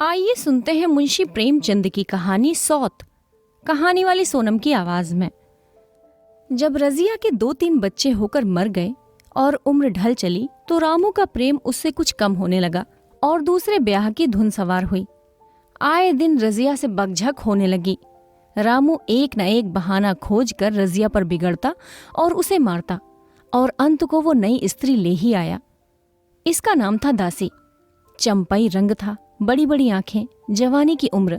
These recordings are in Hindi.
आइए सुनते हैं मुंशी प्रेमचंद की कहानी सौत, कहानी वाली सोनम की आवाज में। जब रजिया के 2-3 बच्चे होकर मर गए और उम्र ढल चली तो रामू का प्रेम उससे कुछ कम होने लगा और दूसरे ब्याह की धुन सवार हुई। आए दिन रजिया से बकझक होने लगी। रामू एक न एक बहाना खोज कर रजिया पर बिगड़ता और उसे मारता और अंत को वो नई स्त्री ले ही आया। इसका नाम था दासी। चंपाई रंग था, बड़ी बड़ी आंखें, जवानी की उम्र,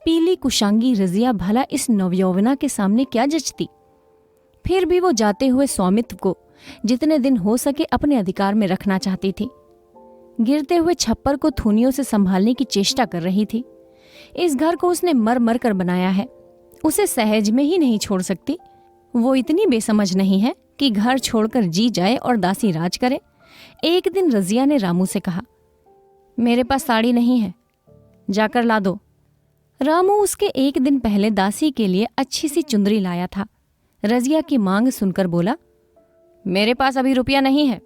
पीली कुशांगी रजिया भला इस नवयौवना के सामने क्या जचती। फिर भी वो जाते हुए स्वामित्व को जितने दिन हो सके अपने अधिकार में रखना चाहती थी। गिरते हुए छप्पर को थूनियों से संभालने की चेष्टा कर रही थी। इस घर को उसने मर मर कर बनाया है, उसे सहज में ही नहीं छोड़ सकती। वो इतनी बेसमझ नहीं है कि घर छोड़कर जी जाए और दासी राज करे। एक दिन रजिया ने रामू से कहा, मेरे पास साड़ी नहीं है, जाकर ला दो। रामू उसके एक दिन पहले दासी के लिए अच्छी सी चुंदरी लाया था। रजिया की मांग सुनकर बोला, मेरे पास अभी रुपया नहीं है।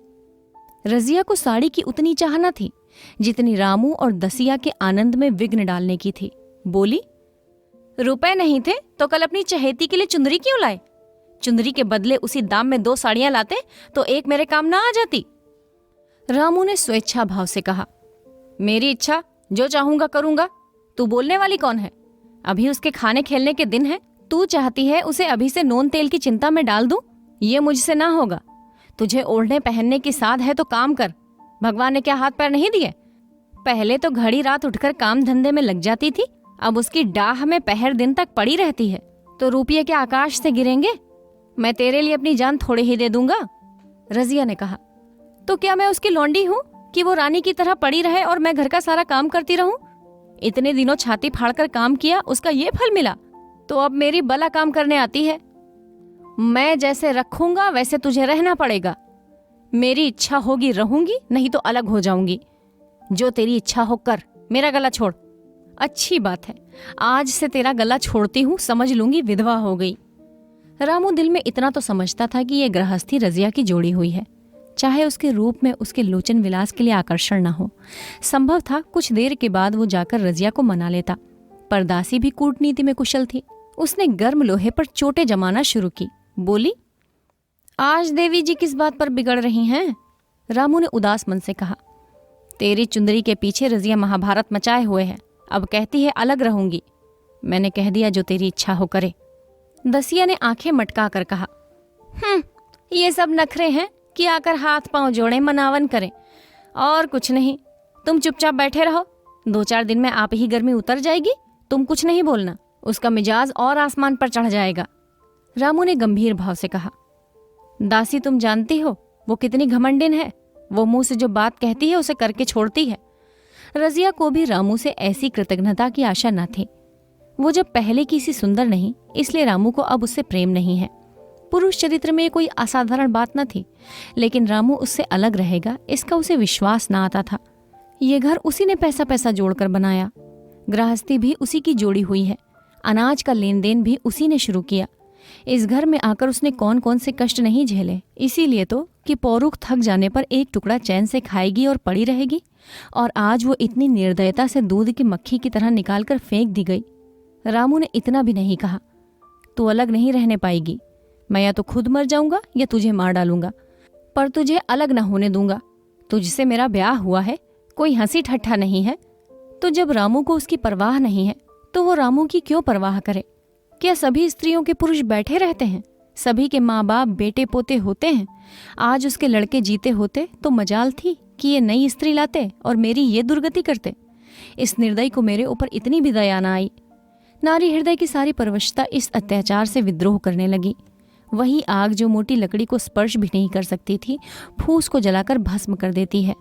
रजिया को साड़ी की उतनी चाह न थी जितनी रामू और दसिया के आनंद में विघ्न डालने की थी। बोली, रुपए नहीं थे तो कल अपनी चहेती के लिए चुंदरी क्यों लाए? चुंदरी के बदले उसी दाम में 2 साड़ियां लाते तो एक मेरे काम ना आ जाती। रामू ने स्वेच्छा भाव से कहा, मेरी इच्छा, जो चाहूंगा करूंगा। तू बोलने वाली कौन है? अभी उसके खाने खेलने के दिन है। तू चाहती है उसे अभी से नून तेल की चिंता में डाल दूं? ये मुझसे ना होगा। तुझे ओढ़ने पहनने की साध है तो काम कर। भगवान ने क्या हाथ पैर नहीं दिए? पहले तो घड़ी रात उठकर काम धंधे में लग जाती थी, अब उसकी डाह में पहर दिन तक पड़ी रहती है। तो रुपये के आकाश से गिरेंगे? मैं तेरे लिए अपनी जान थोड़े ही दे दूंगा। रजिया ने कहा, तो क्या मैं उसकी लौंडी हूँ कि वो रानी की तरह पड़ी रहे और मैं घर का सारा काम करती रहूं? इतने दिनों छाती फाड़कर काम किया, उसका ये फल मिला, तो अब मेरी बला काम करने आती है। मैं जैसे रखूंगा वैसे तुझे रहना पड़ेगा। मेरी इच्छा होगी रहूंगी, नहीं तो अलग हो जाऊंगी। जो तेरी इच्छा हो कर, मेरा गला छोड़। अच्छी बात है, आज से तेरा गला छोड़ती हूँ, समझ लूंगी विधवा हो गई। रामू दिल में इतना तो समझता था कि ये गृहस्थी रजिया की जोड़ी हुई है, चाहे उसके रूप में उसके लोचन विलास के लिए आकर्षण न हो। संभव था कुछ देर के बाद वो जाकर रजिया को मना लेता, पर दासी भी कूटनीति में कुशल थी। उसने गर्म लोहे पर चोटें जमाना शुरू की। बोली, आज देवी जी किस बात पर बिगड़ रही हैं? रामू ने उदास मन से कहा, तेरी चुंदरी के पीछे रजिया महाभारत मचाए हुए है, अब कहती है अलग रहूंगी। मैंने कह दिया जो तेरी इच्छा हो करे। दसिया ने आंखें मटका कर कहा, ये सब नखरे हैं कि आकर हाथ पांव जोड़े मनावन करें, और कुछ नहीं। तुम चुपचाप बैठे रहो, 2-4 दिन में आप ही गर्मी उतर जाएगी। तुम कुछ नहीं बोलना, उसका मिजाज और आसमान पर चढ़ जाएगा। रामू ने गंभीर भाव से कहा, दासी तुम जानती हो वो कितनी घमंडिन है। वो मुंह से जो बात कहती है उसे करके छोड़ती है। रजिया को भी रामू से ऐसी कृतज्ञता की आशा न थी। वो जब पहले की सी सुंदर नहीं, इसलिए रामू को अब उससे प्रेम नहीं है। पुरुष चरित्र में कोई असाधारण बात न थी, लेकिन रामू उससे अलग रहेगा इसका उसे विश्वास न आता था। ये घर उसी ने पैसा पैसा जोड़कर बनाया, गृहस्थी भी उसी की जोड़ी हुई है, अनाज का लेन देन भी उसी ने शुरू किया। इस घर में आकर उसने कौन कौन से कष्ट नहीं झेले, इसीलिए तो कि पौरुख थक जाने पर एक टुकड़ा चैन से खाएगी और पड़ी रहेगी, और आज वो इतनी निर्दयता से दूध की मक्खी की तरह निकालकर फेंक दी गई। रामू ने इतना भी नहीं कहा, तू अलग नहीं रहने पाएगी, मैं या तो खुद मर जाऊंगा या तुझे मार डालूंगा, पर तुझे अलग न होने दूंगा। तुझसे मेरा ब्याह हुआ है, कोई हंसी ठट्ठा नहीं है। तो जब रामू को उसकी परवाह नहीं है तो वो रामू की क्यों परवाह करे? क्या सभी स्त्रियों के पुरुष बैठे रहते हैं? सभी के माँ बाप बेटे पोते होते हैं। आज उसके लड़के जीते होते तो मजाल थी कि ये नई स्त्री लाते और मेरी ये दुर्गति करते। इस निर्दयी को मेरे ऊपर इतनी भी दया न आई। नारी हृदय की सारी परवशता इस अत्याचार से विद्रोह करने लगी। वही आग जो मोटी लकड़ी को स्पर्श भी नहीं कर सकती थी, फूस को जलाकर भस्म कर देती है।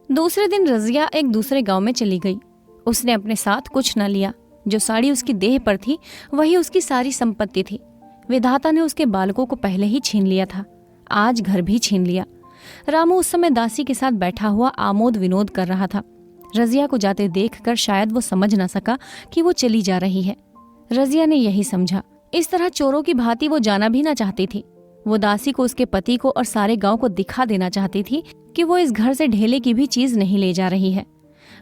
दूसरे दिन रजिया एक दूसरे गांव में चली गई। उसने अपने साथ कुछ न लिया। जो साड़ी उसकी देह पर थी वही उसकी सारी संपत्ति थी। विधाता ने उसके बालकों को पहले ही छीन लिया था, आज घर भी छीन लिया। रामू उस समय दासी के साथ बैठा हुआ आमोद विनोद कर रहा था। रजिया को जाते देखकर शायद वो समझ न सका कि वो चली जा रही है। रजिया ने यही समझा। इस तरह चोरों की भांति वो जाना भी ना चाहती थी। वो दासी को, उसके पति को और सारे गांव को दिखा देना चाहती थी कि वो इस घर से ढेले की भी चीज नहीं ले जा रही है।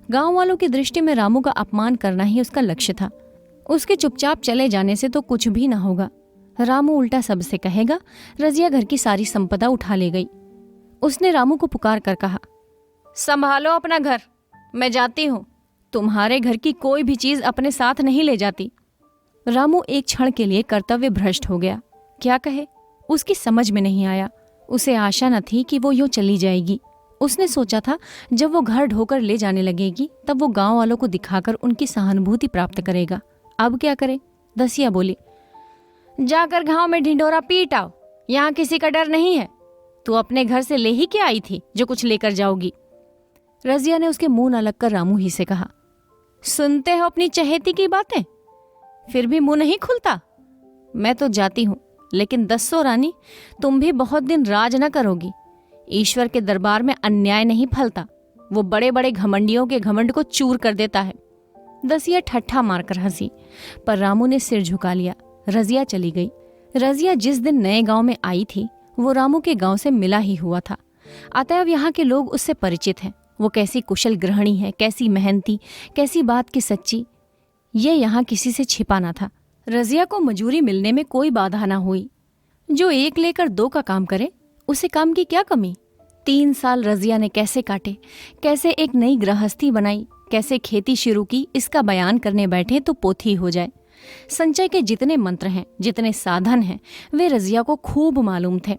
गांव वालों की दृष्टि में रामू का अपमान करना ही उसका लक्ष्य था। उसके चुपचाप चले जाने से तो कुछ भी ना होगा। रामू उल्टा सबसे कहेगा। रजिया घर की सारी संपदा उठा ले गई। उसने रामू को पुकार कर कहा, संभालो अपना घर, मैं जाती हूँ। तुम्हारे घर की कोई भी चीज अपने साथ नहीं ले जाती। रामू एक क्षण के लिए कर्तव्य भ्रष्ट हो गया। क्या कहे, उसकी समझ में नहीं आया। उसे आशा न थी कि वो यूं चली जाएगी। उसने सोचा था जब वो घर ढोकर ले जाने लगेगी तब वो गांव वालों को दिखाकर उनकी सहानुभूति प्राप्त करेगा। अब क्या करे? दसिया बोली, जाकर गांव में ढिंढोरा पीट आओ, यहाँ किसी का डर नहीं है। तू अपने घर से ले ही क्या आई थी जो कुछ लेकर जाओगी? रजिया ने उसके मुंह न लगकर रामू ही से कहा, सुनते हो अपनी चहेती की बातें, फिर भी मुंह नहीं खुलता। मैं तो जाती हूँ, लेकिन दस्सो रानी, तुम भी बहुत दिन राज न करोगी। ईश्वर के दरबार में अन्याय नहीं फलता, वो बड़े बड़े घमंडियों के घमंड को चूर कर देता है। दसिया ठट्ठा मारकर हंसी, पर रामू ने सिर झुका लिया। रजिया चली गई। रजिया जिस दिन नए गांव में आई थी वो रामू के गांव से मिला ही हुआ था, अतएव यहाँ के लोग उससे परिचित हैं। वो कैसी कुशल गृहिणी है, कैसी मेहनती, कैसी बात की सच्ची, ये यहाँ किसी से छिपा ना था। रजिया को मजूरी मिलने में कोई बाधा ना हुई। जो एक लेकर दो का काम करे, उसे काम की क्या कमी। 3 साल रजिया ने कैसे काटे, कैसे एक नई गृहस्थी बनाई, कैसे खेती शुरू की, इसका बयान करने बैठे तो पोथी हो जाए। संचय के जितने मंत्र हैं, जितने साधन हैं, वे रजिया को खूब मालूम थे।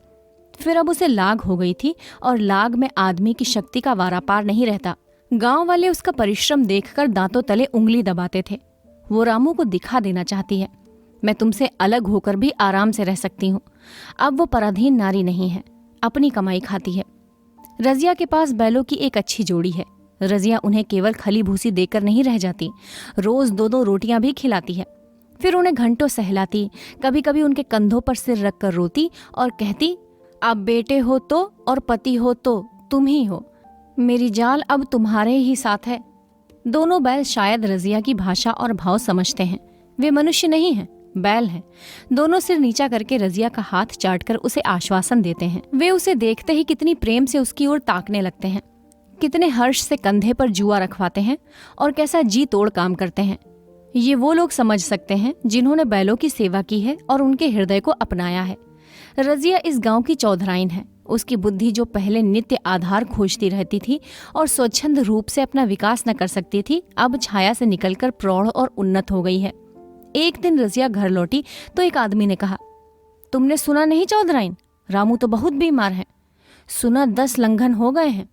फिर अब उसे लाग हो गई थी, और लाग में आदमी की शक्ति का वारापार नहीं रहता। गांव वाले उसका परिश्रम देखकर दांतों तले उंगली दबाते थे। वो रामू को दिखा देना चाहती है, मैं तुमसे अलग होकर भी आराम से रह सकती हूँ। अब वो पराधीन नारी नहीं है, अपनी कमाई खाती है। रजिया के पास बैलों की एक अच्छी जोड़ी है। रजिया उन्हें केवल खली भूसी देकर नहीं रह जाती, रोज 2-2 रोटियां भी खिलाती है। फिर उन्हें घंटों सहलाती, कभी कभी उनके कंधों पर सिर रखकर रोती और कहती, अब बेटे हो तो और पति हो तो तुम ही हो, मेरी जान अब तुम्हारे ही साथ है। दोनों बैल शायद रजिया की भाषा और भाव समझते हैं। वे मनुष्य नहीं हैं, बैल हैं। दोनों सिर नीचा करके रजिया का हाथ चाटकर उसे आश्वासन देते हैं। वे उसे देखते ही कितनी प्रेम से उसकी ओर ताकने लगते हैं, कितने हर्ष से कंधे पर जुआ रखवाते हैं और कैसा जी तोड़ काम करते हैं। ये वो लोग समझ सकते हैं जिन्होंने बैलों की सेवा की है और उनके हृदय को अपनाया है। रजिया इस गांव की चौधराइन है। उसकी बुद्धि जो पहले नित्य आधार खोजती रहती थी और स्वच्छंद रूप से अपना विकास न कर सकती थी, अब छाया से निकलकर प्रौढ़ और उन्नत हो गई है। एक दिन रजिया घर लौटी तो एक आदमी ने कहा, तुमने सुना नहीं चौधराइन, रामू तो बहुत बीमार है। सुना 10 लंघन हो गए हैं।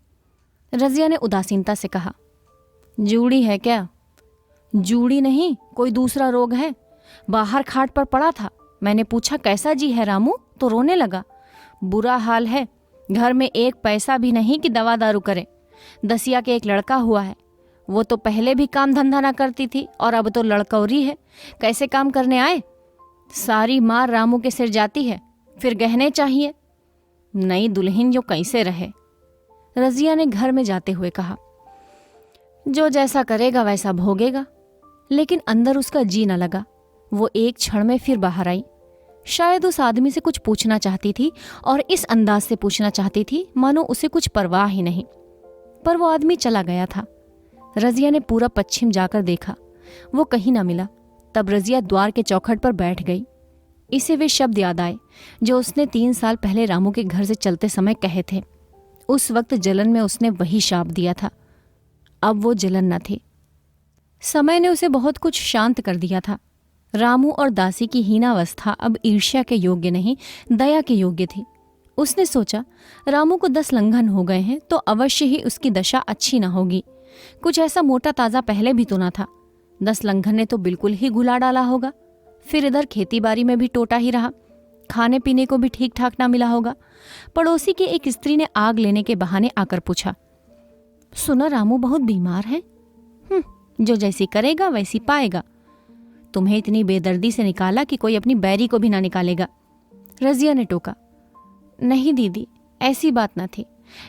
रजिया ने उदासीनता से कहा, जूड़ी है क्या? जूड़ी नहीं, कोई दूसरा रोग है। बाहर खाट पर पड़ा था, मैंने पूछा कैसा जी है रामू, तो रोने लगा। बुरा हाल है, घर में एक पैसा भी नहीं कि दवा दारू करे। दसिया के एक लड़का हुआ है, वो तो पहले भी काम धंधा ना करती थी और अब तो लड़कौरी है। कैसे काम करने आए? सारी मार रामू के सिर जाती है, फिर गहने चाहिए। नई दुल्हन जो कैसे रहे। रजिया ने घर में जाते हुए कहा, जो जैसा करेगा वैसा भोगेगा। लेकिन अंदर उसका जी न लगा। वो एक क्षण में फिर बाहर आई। शायद उस आदमी से कुछ पूछना चाहती थी और इस अंदाज से पूछना चाहती थी मानो उसे कुछ परवाह ही नहीं। पर वो आदमी चला गया था। रजिया ने पूरा पश्चिम जाकर देखा, वो कहीं ना मिला। तब रजिया द्वार के चौखट पर बैठ गई। इसे वे शब्द याद आए जो उसने 3 साल पहले रामू के घर से चलते समय कहे थे। उस वक्त जलन में उसने वही शाप दिया था। अब वो जलन न थी। समय ने उसे बहुत कुछ शांत कर दिया था। रामू और दासी की हीनावस्था अब ईर्ष्या के योग्य नहीं, दया के योग्य थी। उसने सोचा, रामू को 10 लंघन हो गए हैं तो अवश्य ही उसकी दशा अच्छी न होगी। कुछ ऐसा मोटा ताज़ा पहले भी तो ना था। 10 लंघन ने तो बिल्कुल ही घुला डाला होगा। फिर इधर खेती बाड़ी में भी टोटा ही रहा, खाने पीने को भी ठीक ठाक ना मिला होगा। पड़ोसी की एक स्त्री ने आग लेने के बहाने आकर पूछा, सुना रामू बहुत बीमार है? जो जैसी करेगा वैसी पाएगा। तुम्हें इतनी बेदर्दी से निकाला कि कोई अपनी बैरी को भी ना निकालेगा। रजिया ने टोका, नहीं दीदी, ऐसी बात ना थी।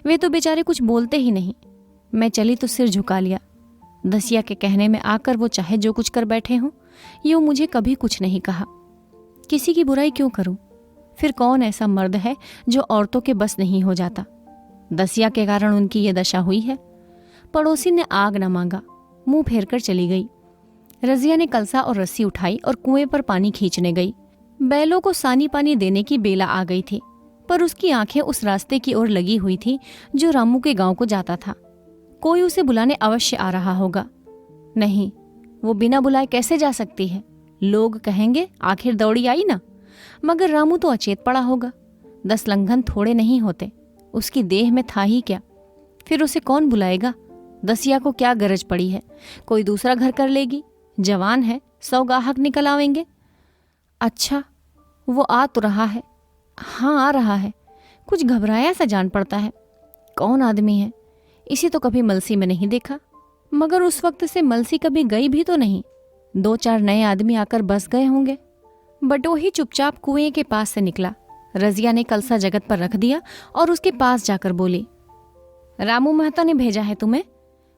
वे तो बेचारे कुछ बोलते ही नहीं। मैं चली तो सिर झुका लिया। दसिया के कहने में आकर वो चाहे जो कुछ कर बैठे हों, यूँ मुझे कभी कुछ नहीं कहा। किसी की बुराई क्यों करूं? फिर कौन ऐसा मर्द है जो औरतों के बस नहीं हो जाता? दसिया के कारण उनकी ये दशा हुई है। पड़ोसी ने आग न मांगा, मुंह फेर कर चली गई। रजिया ने कलसा और रस्सी उठाई और कुएं पर पानी खींचने गई। बैलों को सानी पानी देने की बेला आ गई थी, पर उसकी आंखें उस रास्ते की ओर लगी हुई थी जो रामू के गांव को जाता था। कोई उसे बुलाने अवश्य आ रहा होगा। नहीं, वो बिना बुलाए कैसे जा सकती है? लोग कहेंगे आखिर दौड़ी आई ना। मगर रामू तो अचेत पड़ा होगा। 10 लंघन थोड़े नहीं होते, उसकी देह में था ही क्या। फिर उसे कौन बुलाएगा? दसिया को क्या गरज पड़ी है? कोई दूसरा घर कर लेगी, जवान है, 100 गाहक निकल आवेंगे। अच्छा, वो आ तो रहा है। हाँ, आ रहा है। कुछ घबराया सा जान पड़ता है। कौन आदमी है? इसे तो कभी मलसी में नहीं देखा। मगर उस वक्त से मलसी कभी गई भी तो नहीं। 2-4 नए आदमी आकर बस गए होंगे। बटोही चुपचाप कुएं के पास से निकला। रजिया ने कलसा जगत पर रख दिया और उसके पास जाकर बोली, रामू महता ने भेजा है तुम्हें?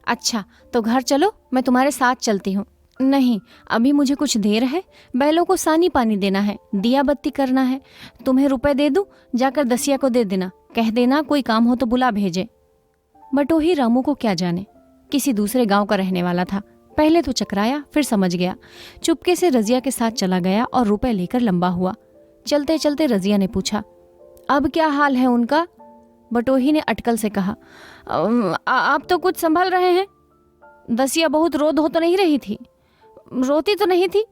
अच्छा, तो घर चलो, मैं तुम्हारे साथ चलती हूँ। नहीं, अभी मुझे कुछ देर है। बैलों को सानी पानी देना है, दिया बत्ती करना है। तुम्हें रुपए दे दूं? जाकर दसिया को दे देना, कह देना कोई काम हो तो बुला भेजे। बटोही रामू को क्या जाने, किसी दूसरे गांव का रहने वाला था। पहले तो चकराया, फिर समझ गया। चुपके से रजिया के साथ चला गया और रुपए लेकर लंबा हुआ। चलते चलते रजिया ने पूछा, अब क्या हाल है उनका? बटोही ने अटकल से कहा, आप तो कुछ संभल रहे हैं। दसिया बहुत रो धो तो नहीं रही थी? रोती तो नहीं थी।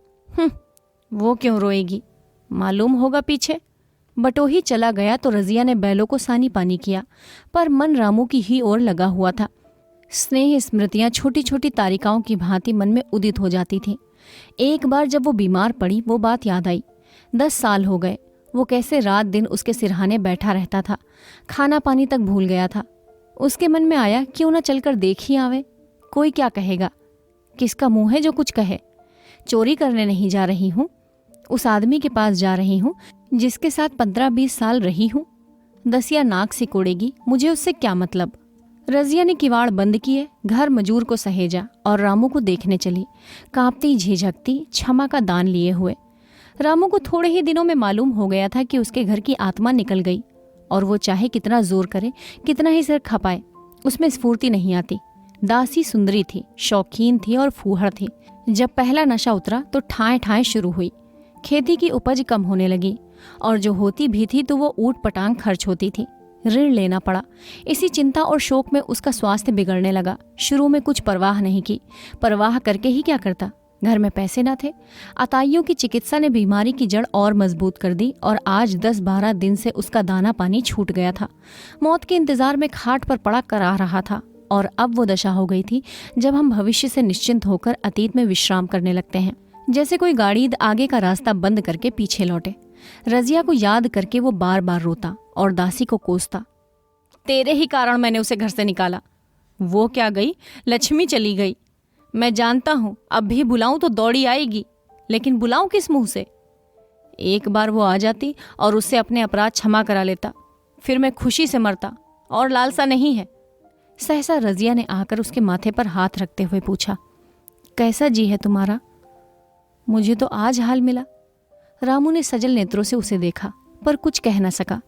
वो क्यों रोएगी, मालूम होगा पीछे। बटोही चला गया तो रजिया ने बैलों को सानी पानी किया, पर मन रामू की ही ओर लगा हुआ था। स्नेह स्मृतियां छोटी छोटी तारिकाओं की भांति मन में उदित हो जाती थीं। एक बार जब वो बीमार पड़ी, वो बात याद आई। 10 साल हो गए, वो कैसे रात दिन उसके सिरहाने बैठा रहता था, खाना पानी तक भूल गया था। उसके मन में आया, क्यों न चलकर देख ही आवे। कोई क्या कहेगा? किसका मुंह है जो कुछ कहे? चोरी करने नहीं जा रही हूँ, उस आदमी के पास जा रही हूँ जिसके साथ 15-20 साल रही हूँ। दसिया नाक सिकोड़ेगी, मुझे उससे क्या मतलब। रजिया ने किवाड़ बंद किए, घर मजूर को सहेजा और रामू को देखने चली, कांपती झिझकती, क्षमा का दान लिए हुए। रामू को थोड़े ही दिनों में मालूम हो गया था कि उसके घर की आत्मा निकल गई, और वो चाहे कितना जोर करे, कितना ही सिर खपाए, उसमें स्फूर्ति नहीं आती। दासी सुंदरी थी, शौकीन थी और फूहड़ थी। जब पहला नशा उतरा तो ठाएं ठाएं शुरू हुई। खेती की उपज कम होने लगी, और जो होती भी थी तो वो ऊट पटांग खर्च होती थी। ऋण लेना पड़ा। इसी चिंता और शोक में उसका स्वास्थ्य बिगड़ने लगा। शुरू में कुछ परवाह नहीं की, परवाह करके ही क्या करता, घर में पैसे न थे। अताइयों की चिकित्सा ने बीमारी की जड़ और मजबूत कर दी, और आज 10-12 दिन से उसका दाना पानी छूट गया था। मौत के इंतजार में खाट पर पड़ा करा रहा था। और अब वो दशा हो गई थी जब हम भविष्य से निश्चिंत होकर अतीत में विश्राम करने लगते हैं। जैसे कोई गाड़ी आगे का रास्ता बंद करके पीछे लौटे। रजिया को याद करके वो बार बार रोता और दासी को कोसता, तेरे ही कारण मैंने उसे घर से निकाला। वो क्या गई, लक्ष्मी चली गई। मैं जानता हूँ अब भी बुलाऊं तो दौड़ी आएगी, लेकिन बुलाऊं किस मुंह से। एक बार वो आ जाती और उससे अपने अपराध क्षमा करा लेता, फिर मैं खुशी से मरता, और लालसा नहीं है। सहसा रजिया ने आकर उसके माथे पर हाथ रखते हुए पूछा, कैसा जी है तुम्हारा? मुझे तो आज हाल मिला। रामू ने सजल नेत्रों से उसे देखा, पर कुछ कह न सका।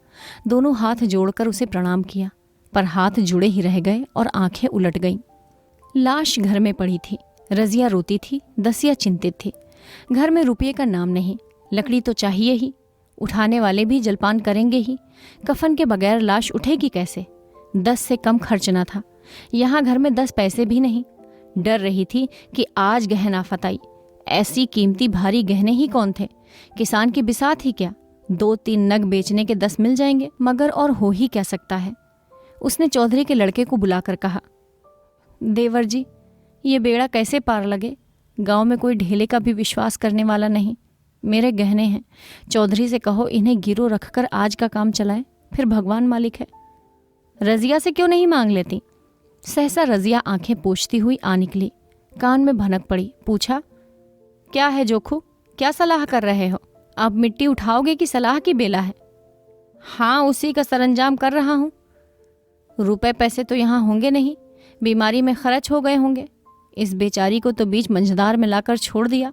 दोनों हाथ जोड़कर उसे प्रणाम किया, पर हाथ जुड़े ही रह गए और आंखें उलट गईं। लाश घर में पड़ी थी। रजिया रोती थी, दसिया चिंतित थी। घर में रुपये का नाम नहीं, लकड़ी तो चाहिए ही, उठाने वाले भी जलपान करेंगे ही। कफन के बगैर लाश उठेगी कैसे? 10 से कम खर्च न था। यहाँ घर में 10 पैसे भी नहीं। डर रही थी कि आज गहना फताई। ऐसी कीमती भारी गहने ही कौन थे? किसान की बिसात ही क्या? 2-3 नग बेचने के 10 मिल जाएंगे, मगर और हो ही क्या सकता है। उसने चौधरी के लड़के को बुलाकर कहा, देवर जी, ये बेड़ा कैसे पार लगे? गांव में कोई ढेले का भी विश्वास करने वाला नहीं। मेरे गहने हैं, चौधरी से कहो इन्हें गिरो रखकर आज का काम चलाए, फिर भगवान मालिक है। रजिया से क्यों नहीं मांग लेती? सहसा रजिया आंखें पोंछती हुई आ निकली, कान में भनक पड़ी। पूछा, क्या है जोखू, क्या सलाह कर रहे हो? आप मिट्टी उठाओगे कि सलाह की बेला है? हाँ, उसी का सरंजाम कर रहा हूँ। रुपए पैसे तो यहाँ होंगे नहीं, बीमारी में खर्च हो गए होंगे। इस बेचारी को तो बीच मंझदार में लाकर छोड़ दिया।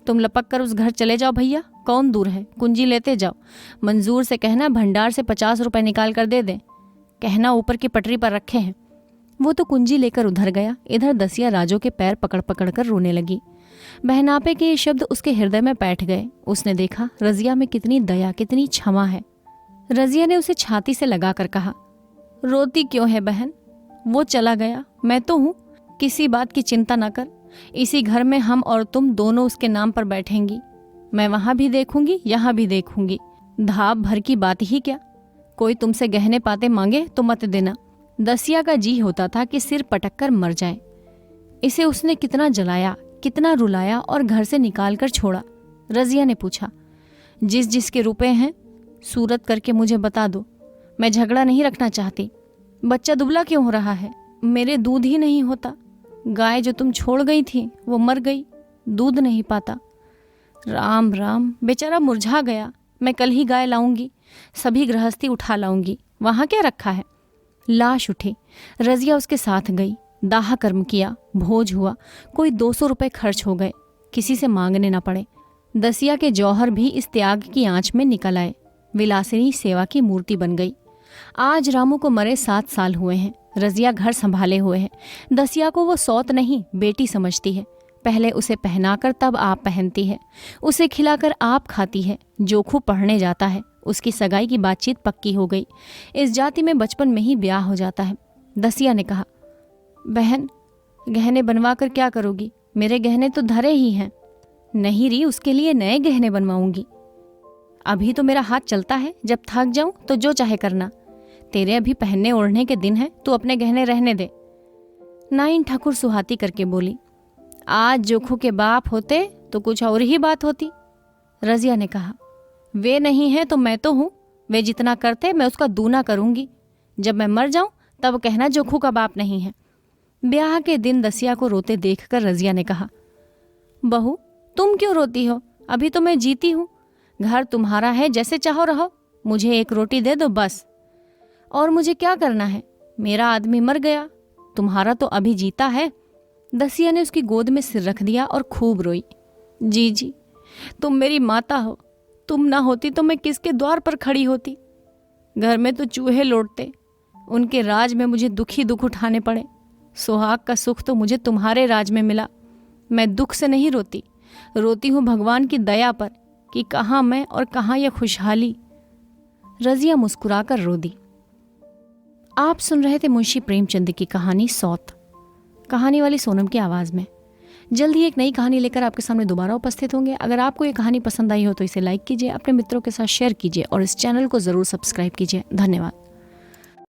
तुम लपक कर उस घर चले जाओ भैया, कौन दूर है, कुंजी लेते जाओ। मंजूर से कहना भंडार से 50 रुपए निकाल कर दे दें। कहना ऊपर की पटरी पर रखे हैं। वो तो कुंजी लेकर उधर गया। इधर दसिया राजू के पैर पकड़ पकड़ कर रोने लगी। बहनापे के ये शब्द उसके हृदय में बैठ गए। उसने देखा रजिया में कितनी दया, कितनी क्षमा है। रजिया ने उसे छाती से लगाकर कहा, रोती क्यों है बहन? वो चला गया, मैं तो हूँ, किसी बात की चिंता न कर। इसी घर में हम और तुम दोनों उसके नाम पर बैठेंगी। मैं वहां भी देखूंगी, यहाँ भी देखूंगी। धाप भर की बात ही क्या। कोई तुमसे गहने पाते मांगे तो मत देना। दसिया का जी होता था कि सिर पटक कर मर जाए। इसे उसने कितना जलाया, कितना रुलाया और घर से निकाल कर छोड़ा। रजिया ने पूछा, जिस जिसके रुपए हैं सूरत करके मुझे बता दो। मैं झगड़ा नहीं रखना चाहती। बच्चा दुबला क्यों हो रहा है? मेरे दूध ही नहीं होता। गाय जो तुम छोड़ गई थी वो मर गई, दूध नहीं पाता। राम राम, बेचारा मुरझा गया। मैं कल ही गाय लाऊंगी, सभी गृहस्थी उठा लाऊंगी। वहां क्या रखा है? लाश उठी। रजिया उसके साथ गई। दाह कर्म किया, भोज हुआ। कोई 200 रुपए खर्च हो गए, किसी से मांगने न पड़े। दसिया के जौहर भी इस त्याग की आंच में निकल आए। विलासिनी सेवा की मूर्ति बन गई। आज रामू को मरे 7 साल हुए हैं। रजिया घर संभाले हुए है। दसिया को वो सौत नहीं, बेटी समझती है। पहले उसे पहनाकर तब आप पहनती है, उसे खिलाकर आप खाती है। जोखू पढ़ने जाता है। उसकी सगाई की बातचीत पक्की हो गई। इस जाति में बचपन में ही ब्याह हो जाता है। दसिया ने कहा, बहन गहने बनवा कर क्या करोगी? मेरे गहने तो धरे ही हैं। नहीं री, उसके लिए नए गहने बनवाऊंगी। अभी तो मेरा हाथ चलता है, जब थक जाऊं तो जो चाहे करना। तेरे अभी पहनने ओढ़ने के दिन है, तू अपने गहने रहने दे। नाइन ठाकुर सुहाती करके बोली, आज जोखू के बाप होते तो कुछ और ही बात होती। रजिया ने कहा, वे नहीं है तो मैं तो हूं। वे जितना करते मैं उसका दूना करूंगी। जब मैं मर जाऊं तब कहना जोखू का बाप नहीं है। ब्याह के दिन दसिया को रोते देखकर रजिया ने कहा, बहू तुम क्यों रोती हो? अभी तो मैं जीती हूं। घर तुम्हारा है, जैसे चाहो रहो। मुझे एक रोटी दे दो बस। और मुझे क्या करना है? मेरा आदमी मर गया, तुम्हारा तो अभी जीता है। दसिया ने उसकी गोद में सिर रख दिया और खूब रोई। जी तुम मेरी माता हो। तुम ना होती तो मैं किसके द्वार पर खड़ी होती? घर में तो चूहे लौटते। उनके राज में मुझे दुख ही दुख उठाने पड़े। सुहाग का सुख तो मुझे तुम्हारे राज में मिला। मैं दुख से नहीं रोती, रोती हूँ भगवान की दया पर कि कहाँ मैं और कहाँ यह खुशहाली। रजिया मुस्कुराकर रो दी। आप सुन रहे थे मुंशी प्रेमचंद की कहानी सौत, कहानी वाली सोनम की आवाज़ में। जल्द ही एक नई कहानी लेकर आपके सामने दोबारा उपस्थित होंगे। अगर आपको ये कहानी पसंद आई हो तो इसे लाइक कीजिए, अपने मित्रों के साथ शेयर कीजिए और इस चैनल को ज़रूर सब्सक्राइब कीजिए। धन्यवाद।